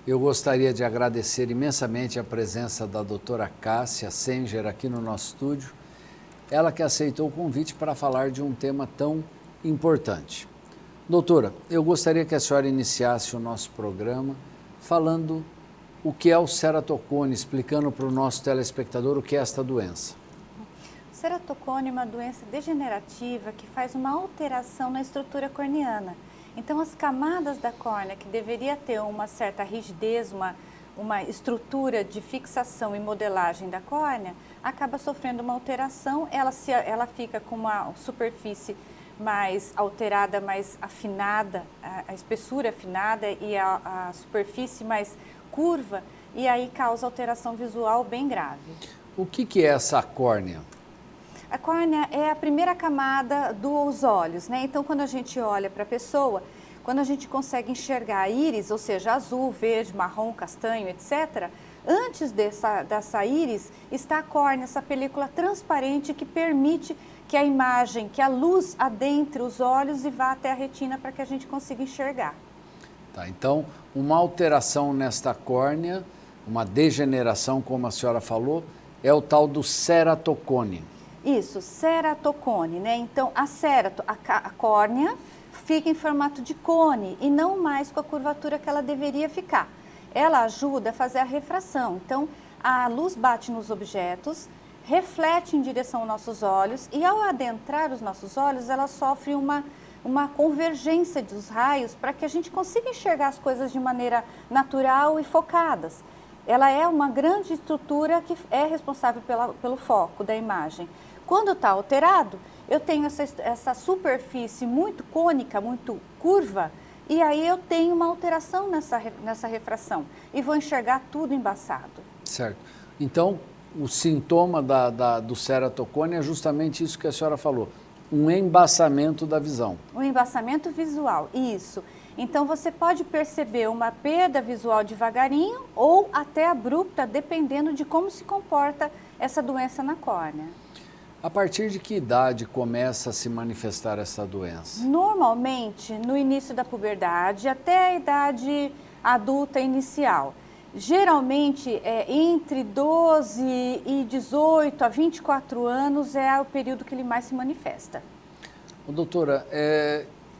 Eu gostaria de agradecer imensamente a presença da doutora Cássia Senger aqui no nosso estúdio. Ela que aceitou o convite para falar de um tema tão importante. Doutora, eu gostaria que a senhora iniciasse o nosso programa falando o que é o ceratocone, explicando para o nosso telespectador o que é esta doença. O ceratocone é uma doença degenerativa que faz uma alteração na estrutura corneana. Então, as camadas da córnea, que deveria ter uma certa rigidez, uma estrutura de fixação e modelagem da córnea, acaba sofrendo uma alteração, ela fica com uma superfície mais alterada, mais afinada, a espessura afinada e a superfície mais curva, e aí causa alteração visual bem grave. O que é essa córnea? A córnea é a primeira camada dos olhos, né? Então, quando a gente olha para a pessoa, quando a gente consegue enxergar a íris, ou seja, azul, verde, marrom, castanho, etc., antes dessa íris está a córnea, essa película transparente que permite que a imagem, que a luz adentre os olhos e vá até a retina para que a gente consiga enxergar. Tá, então, uma alteração nesta córnea, uma degeneração, como a senhora falou, é o tal do ceratocone. Isso, ceratocone, né? Então, a córnea fica em formato de cone e não mais com a curvatura que ela deveria ficar. Ela ajuda a fazer a refração. Então, a luz bate nos objetos, reflete em direção aos nossos olhos e ao adentrar os nossos olhos, ela sofre uma convergência dos raios para que a gente consiga enxergar as coisas de maneira natural e focadas. Ela é uma grande estrutura que é responsável pelo foco da imagem. Quando está alterado, eu tenho essa superfície muito cônica, muito curva, e aí eu tenho uma alteração nessa refração e vou enxergar tudo embaçado. Certo. Então, o sintoma do ceratocone é justamente isso que a senhora falou, um embaçamento da visão. Um embaçamento visual, isso. Então, você pode perceber uma perda visual devagarinho ou até abrupta, dependendo de como se comporta essa doença na córnea. A partir de que idade começa a se manifestar essa doença? Normalmente, no início da puberdade, até a idade adulta inicial. Geralmente, entre 12 e 18 a 24 anos é o período que ele mais se manifesta. Doutora,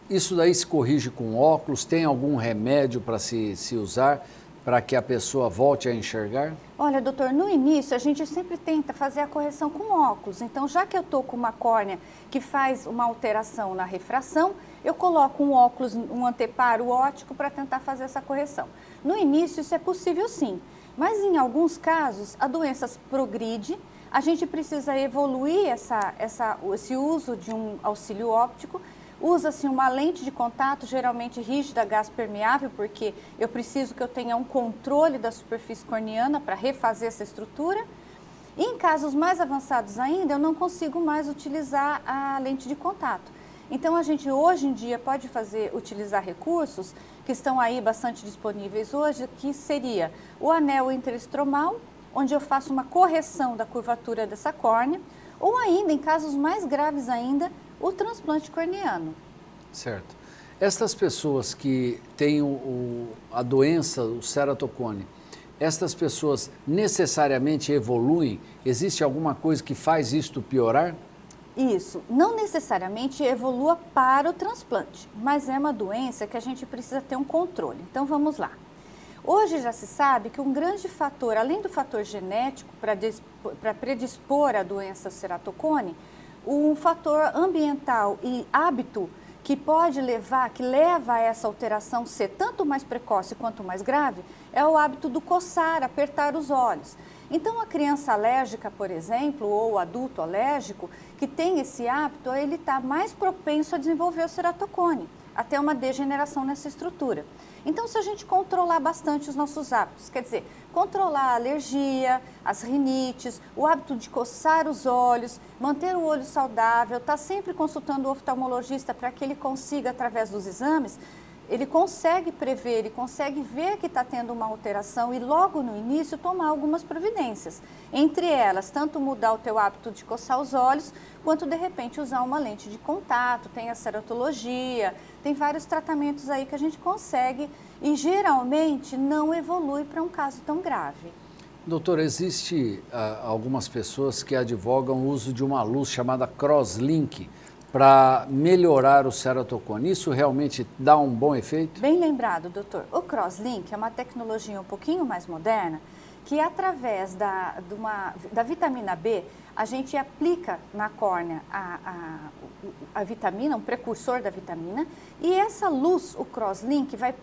isso daí se corrige com óculos? Tem algum remédio para se usar para que a pessoa volte a enxergar? Olha, doutor, no início a gente sempre tenta fazer a correção com óculos. Então, já que eu estou com uma córnea que faz uma alteração na refração, eu coloco um óculos, um anteparo óptico para tentar fazer essa correção. No início isso é possível sim, mas em alguns casos a doença progride, a gente precisa evoluir esse uso de um auxílio óptico. Usa-se uma lente de contato, geralmente rígida, gás permeável, porque eu preciso que eu tenha um controle da superfície corneana para refazer essa estrutura. E em casos mais avançados ainda, eu não consigo mais utilizar a lente de contato. Então, a gente hoje em dia pode utilizar recursos que estão aí bastante disponíveis hoje, que seria o anel interestromal, onde eu faço uma correção da curvatura dessa córnea, ou ainda, em casos mais graves ainda, o transplante corneano. Certo. Estas pessoas que têm a doença, o ceratocone, estas pessoas necessariamente evoluem? Existe alguma coisa que faz isto piorar? Isso, não necessariamente evolua para o transplante, mas é uma doença que a gente precisa ter um controle. Então vamos lá. Hoje já se sabe que um grande fator, além do fator genético para predispor a doença ceratocone, um fator ambiental e hábito que leva a essa alteração ser tanto mais precoce quanto mais grave, é o hábito do coçar, apertar os olhos. Então, a criança alérgica, por exemplo, ou o adulto alérgico, que tem esse hábito, ele está mais propenso a desenvolver o ceratocone, até uma degeneração nessa estrutura. Então, se a gente controlar bastante os nossos hábitos, quer dizer, controlar a alergia, as rinites, o hábito de coçar os olhos, manter o olho saudável, estar sempre consultando o oftalmologista para que ele consiga, através dos exames, ele consegue prever, ele consegue ver que está tendo uma alteração e logo no início tomar algumas providências. Entre elas, tanto mudar o teu hábito de coçar os olhos, quanto de repente usar uma lente de contato, tem a ceratologia, tem vários tratamentos aí que a gente consegue e geralmente não evolui para um caso tão grave. Doutora, existe algumas pessoas que advogam o uso de uma luz chamada crosslink para melhorar o ceratocone. Isso realmente dá um bom efeito? Bem lembrado, doutor. O crosslink é uma tecnologia um pouquinho mais moderna que através da vitamina B, a gente aplica na córnea a vitamina, um precursor da vitamina, e essa luz, o crosslink, vai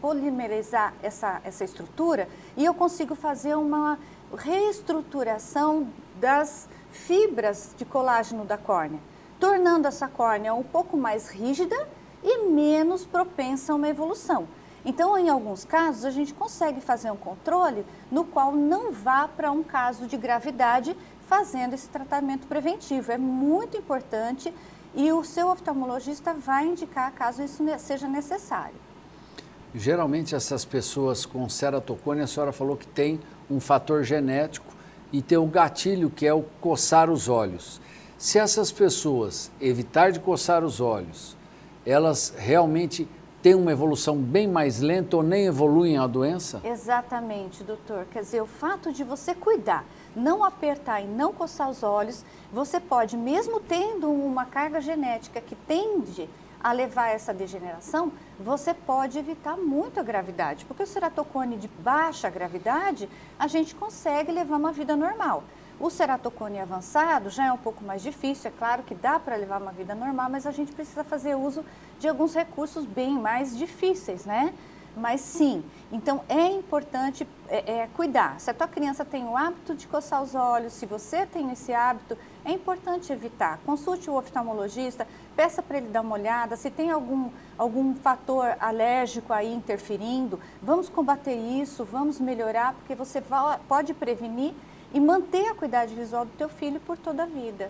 polimerizar essa estrutura e eu consigo fazer uma reestruturação das fibras de colágeno da córnea, tornando essa córnea um pouco mais rígida e menos propensa a uma evolução. Então, em alguns casos, a gente consegue fazer um controle no qual não vá para um caso de gravidade fazendo esse tratamento preventivo. É muito importante e o seu oftalmologista vai indicar caso isso seja necessário. Geralmente, essas pessoas com ceratocone, a senhora falou que tem um fator genético e tem o gatilho, que é o coçar os olhos. Se essas pessoas evitar de coçar os olhos, elas realmente têm uma evolução bem mais lenta ou nem evoluem a doença? Exatamente, doutor. Quer dizer, o fato de você cuidar, não apertar e não coçar os olhos, você pode, mesmo tendo uma carga genética que tende a levar a essa degeneração, você pode evitar muito a gravidade, porque o ceratocone de baixa gravidade, a gente consegue levar uma vida normal. O ceratocone avançado já é um pouco mais difícil, é claro que dá para levar uma vida normal, mas a gente precisa fazer uso de alguns recursos bem mais difíceis, né? Mas sim, então é importante cuidar. Se a tua criança tem o hábito de coçar os olhos, se você tem esse hábito, é importante evitar. Consulte o oftalmologista, peça para ele dar uma olhada, se tem algum fator alérgico aí interferindo, vamos combater isso, vamos melhorar, porque você pode prevenir e manter a acuidade visual do teu filho por toda a vida.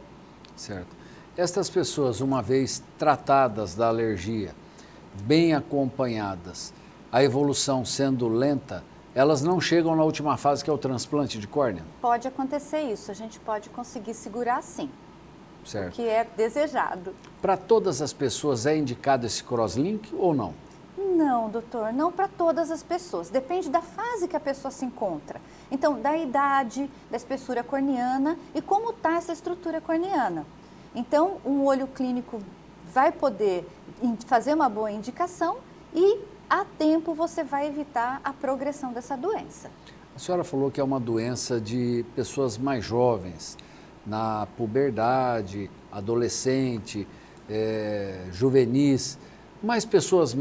Certo. Estas pessoas, uma vez tratadas da alergia, bem acompanhadas, a evolução sendo lenta, elas não chegam na última fase, que é o transplante de córnea? Pode acontecer isso, a gente pode conseguir segurar sim, certo. O que é desejado. Para todas as pessoas é indicado esse crosslink ou não? Não, doutor, não para todas as pessoas. Depende da fase que a pessoa se encontra. Então, da idade, da espessura corneana e como está essa estrutura corneana. Então, um olho clínico vai poder fazer uma boa indicação e, a tempo, você vai evitar a progressão dessa doença. A senhora falou que é uma doença de pessoas mais jovens, na puberdade, adolescente, juvenis. Mas pessoas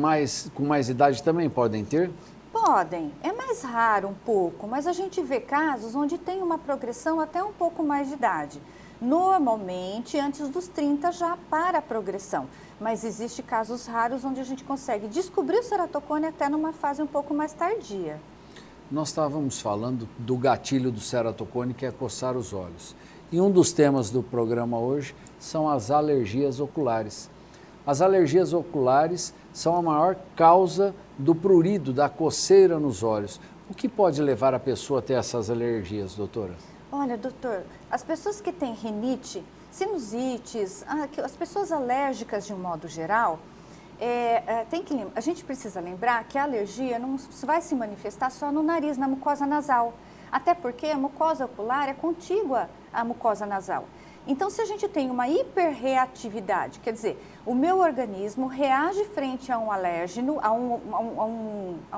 com mais idade também podem ter? Podem, é mais raro um pouco, mas a gente vê casos onde tem uma progressão até um pouco mais de idade. Normalmente, antes dos 30 já para a progressão, mas existe casos raros onde a gente consegue descobrir o ceratocone até numa fase um pouco mais tardia. Nós estávamos falando do gatilho do ceratocone, que é coçar os olhos. E um dos temas do programa hoje são as alergias oculares. As alergias oculares são a maior causa do prurido, da coceira nos olhos. O que pode levar a pessoa a ter essas alergias, doutora? Olha, doutor, as pessoas que têm rinite, sinusites, as pessoas alérgicas de um modo geral, a gente precisa lembrar que a alergia não vai se manifestar só no nariz, na mucosa nasal. Até porque a mucosa ocular é contígua à mucosa nasal. Então, se a gente tem uma hiperreatividade, quer dizer, o meu organismo reage frente a um alérgeno, a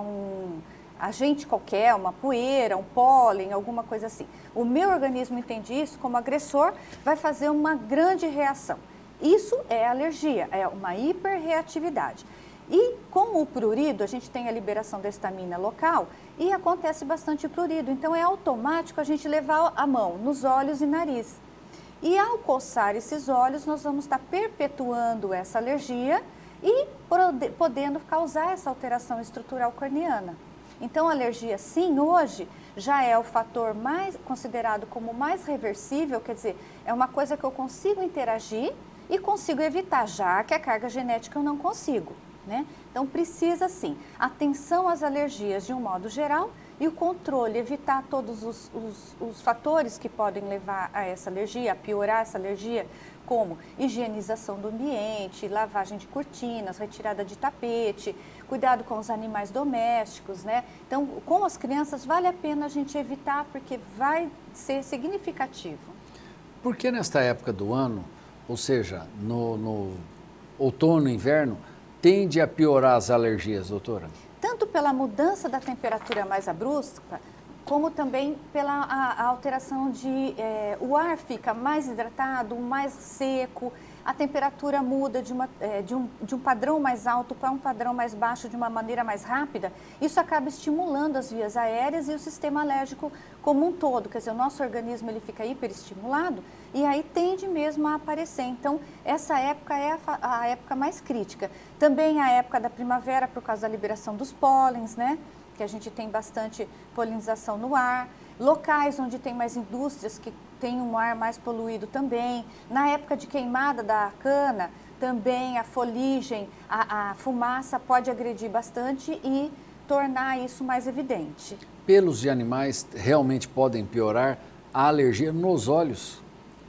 um agente qualquer, uma poeira, um pólen, alguma coisa assim. O meu organismo entende isso como agressor, vai fazer uma grande reação. Isso é alergia, é uma hiperreatividade. E com o prurido, a gente tem a liberação da histamina local e acontece bastante prurido. Então, é automático a gente levar a mão nos olhos e nariz. E ao coçar esses olhos, nós vamos estar perpetuando essa alergia e podendo causar essa alteração estrutural corneana. Então, a alergia, sim, hoje já é o fator considerado como mais reversível, quer dizer, é uma coisa que eu consigo interagir e consigo evitar, já que a carga genética eu não consigo. né? Então precisa sim, atenção às alergias de um modo geral e o controle, evitar todos os fatores que podem levar a essa alergia, a piorar essa alergia, como higienização do ambiente, lavagem de cortinas, retirada de tapete, cuidado com os animais domésticos, né? Então, com as crianças vale a pena a gente evitar porque vai ser significativo. Por que nesta época do ano, ou seja, no outono, inverno, tende a piorar as alergias, doutora? Tanto pela mudança da temperatura mais brusca, como também pela a alteração o ar fica mais hidratado, mais seco, a temperatura muda de um padrão mais alto para um padrão mais baixo de uma maneira mais rápida, isso acaba estimulando as vias aéreas e o sistema alérgico como um todo, quer dizer, o nosso organismo ele fica hiperestimulado e aí tende mesmo a aparecer. Então, essa época é a época mais crítica. Também a época da primavera por causa da liberação dos pólens, né? Que a gente tem bastante polinização no ar, locais onde tem mais indústrias que tem um ar mais poluído também, na época de queimada da cana, também a foligem, a fumaça pode agredir bastante e tornar isso mais evidente. Pelos de animais realmente podem piorar a alergia nos olhos?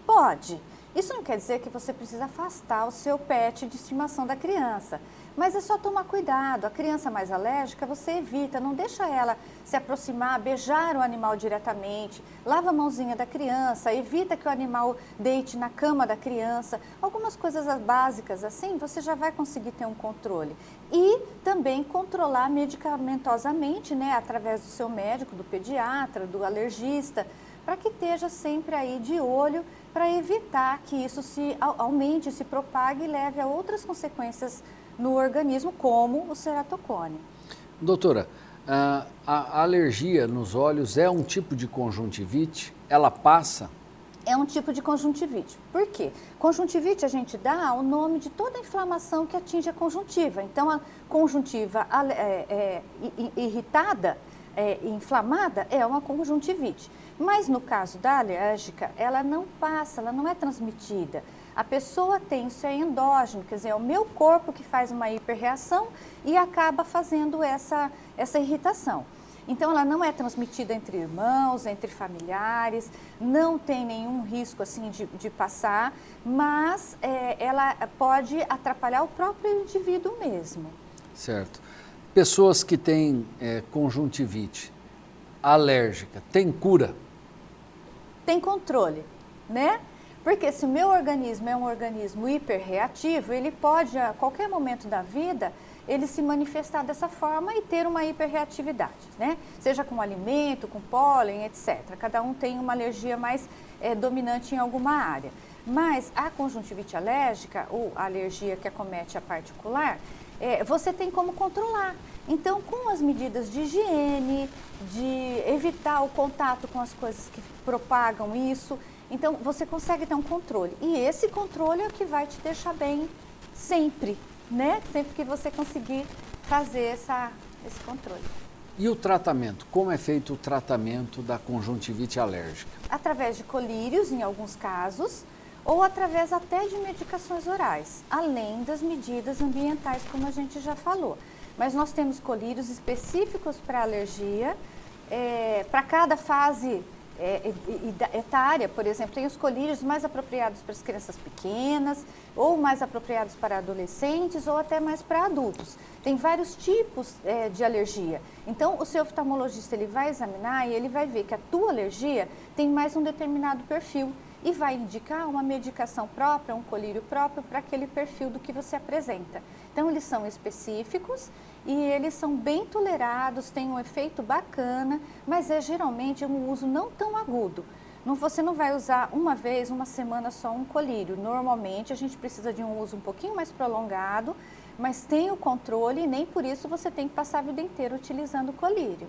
Pode. Isso não quer dizer que você precisa afastar o seu pet de estimação da criança, mas é só tomar cuidado. A criança mais alérgica, você evita, não deixa ela se aproximar, beijar o animal diretamente, lava a mãozinha da criança, evita que o animal deite na cama da criança. Algumas coisas básicas assim, você já vai conseguir ter um controle. E também controlar medicamentosamente, né, através do seu médico, do pediatra, do alergista, para que esteja sempre aí de olho para evitar que isso se aumente, se propague e leve a outras consequências no organismo, como o ceratocone. Doutora, a alergia nos olhos é um tipo de conjuntivite? Ela passa? É um tipo de conjuntivite. Por quê? Conjuntivite a gente dá o nome de toda a inflamação que atinge a conjuntiva. Então, a conjuntiva irritada, inflamada, é uma conjuntivite. Mas no caso da alérgica, ela não passa, ela não é transmitida. A pessoa tem, isso é endógeno, quer dizer, é o meu corpo que faz uma hiperreação e acaba fazendo essa irritação. Então, ela não é transmitida entre irmãos, entre familiares, não tem nenhum risco assim de passar, mas ela pode atrapalhar o próprio indivíduo mesmo. Certo. Pessoas que têm conjuntivite alérgica, tem cura? Tem controle, né? Porque se o meu organismo é um organismo hiperreativo, ele pode, a qualquer momento da vida, ele se manifestar dessa forma e ter uma hiperreatividade, né? Seja com alimento, com pólen, etc. Cada um tem uma alergia mais dominante em alguma área. Mas a conjuntivite alérgica, ou a alergia que acomete a particular, você tem como controlar. Então, com as medidas de higiene, de evitar o contato com as coisas que propagam isso, então você consegue ter um controle. E esse controle é o que vai te deixar bem sempre, né? Sempre que você conseguir fazer esse controle. E o tratamento? Como é feito o tratamento da conjuntivite alérgica? Através de colírios, em alguns casos, ou através até de medicações orais, além das medidas ambientais, como a gente já falou. Mas nós temos colírios específicos para alergia, para cada fase etária, por exemplo, tem os colírios mais apropriados para as crianças pequenas, ou mais apropriados para adolescentes, ou até mais para adultos. Tem vários tipos de alergia. Então, o seu oftalmologista ele vai examinar e ele vai ver que a tua alergia tem mais um determinado perfil e vai indicar uma medicação própria, um colírio próprio para aquele perfil do que você apresenta. Então, eles são específicos e eles são bem tolerados, têm um efeito bacana, mas geralmente um uso não tão agudo. Você não vai usar uma vez, uma semana só um colírio. Normalmente a gente precisa de um uso um pouquinho mais prolongado, mas tem o controle e nem por isso você tem que passar a vida inteira utilizando o colírio.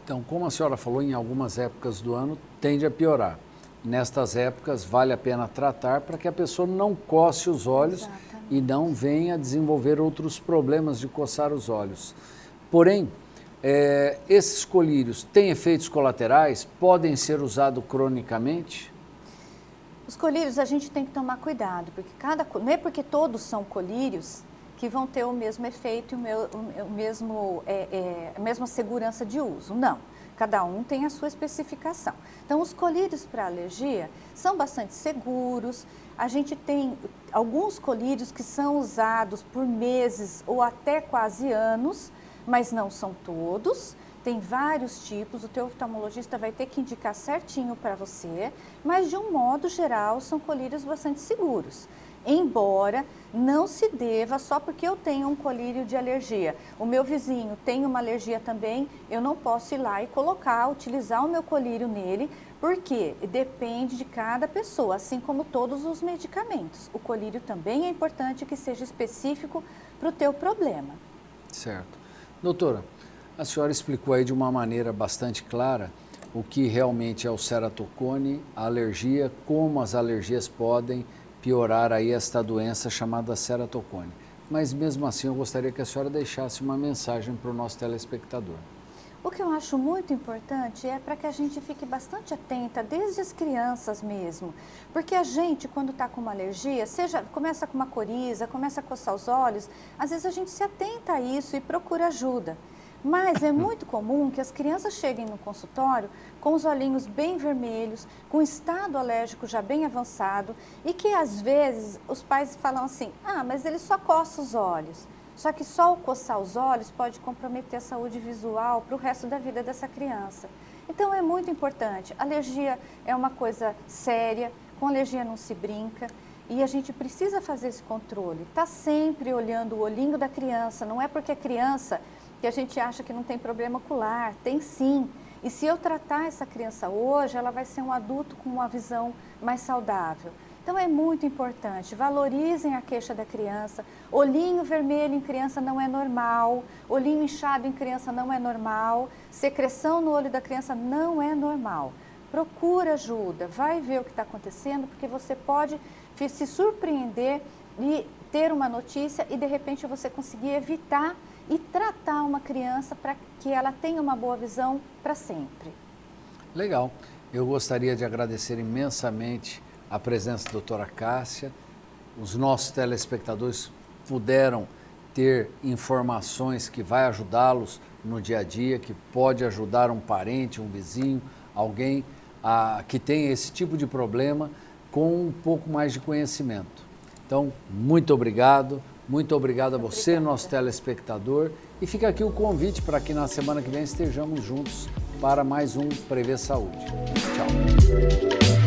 Então, como a senhora falou, em algumas épocas do ano tende a piorar. Nestas épocas vale a pena tratar para que a pessoa não coce os olhos. Exatamente. E não venha desenvolver outros problemas de coçar os olhos. Porém, esses colírios têm efeitos colaterais? Podem ser usados cronicamente? Os colírios a gente tem que tomar cuidado, porque não é porque todos são colírios que vão ter o mesmo efeito e a mesma segurança de uso. Não, cada um tem a sua especificação. Então, os colírios para alergia são bastante seguros. A gente tem alguns colírios que são usados por meses ou até quase anos, mas não são todos. Tem vários tipos, o teu oftalmologista vai ter que indicar certinho para você, mas de um modo geral são colírios bastante seguros. Embora não se deva só porque eu tenho um colírio de alergia. O meu vizinho tem uma alergia também, eu não posso ir lá e utilizar o meu colírio nele, porque depende de cada pessoa, assim como todos os medicamentos. O colírio também é importante que seja específico para o teu problema. Certo. Doutora, a senhora explicou aí de uma maneira bastante clara o que realmente é o ceratocone, a alergia, como as alergias podem piorar aí esta doença chamada ceratocone. Mas mesmo assim eu gostaria que a senhora deixasse uma mensagem para o nosso telespectador. O que eu acho muito importante é para que a gente fique bastante atenta, desde as crianças mesmo. Porque a gente, quando está com uma alergia, começa com uma coriza, começa a coçar os olhos, às vezes a gente se atenta a isso e procura ajuda. Mas é muito comum que as crianças cheguem no consultório com os olhinhos bem vermelhos, com estado alérgico já bem avançado e que às vezes os pais falam assim, mas ele só coça os olhos. Só que só o coçar os olhos pode comprometer a saúde visual para o resto da vida dessa criança. Então é muito importante, alergia é uma coisa séria, com alergia não se brinca. E a gente precisa fazer esse controle, tá sempre olhando o olhinho da criança, não é porque é criança que a gente acha que não tem problema ocular, tem sim. E se eu tratar essa criança hoje, ela vai ser um adulto com uma visão mais saudável. Então é muito importante, valorizem a queixa da criança. Olhinho vermelho em criança não é normal, olhinho inchado em criança não é normal, secreção no olho da criança não é normal. Procura ajuda, vai ver o que está acontecendo, porque você pode se surpreender e ter uma notícia e de repente você conseguir evitar e tratar uma criança para que ela tenha uma boa visão para sempre. Legal. Eu gostaria de agradecer imensamente a presença da doutora Cássia. Os nossos telespectadores puderam ter informações que vai ajudá-los no dia a dia, que pode ajudar um parente, um vizinho, alguém que tem esse tipo de problema com um pouco mais de conhecimento. Então, muito obrigado. Muito obrigado a você, nosso telespectador. E fica aqui o convite para que na semana que vem estejamos juntos para mais um Prevê Saúde. Tchau.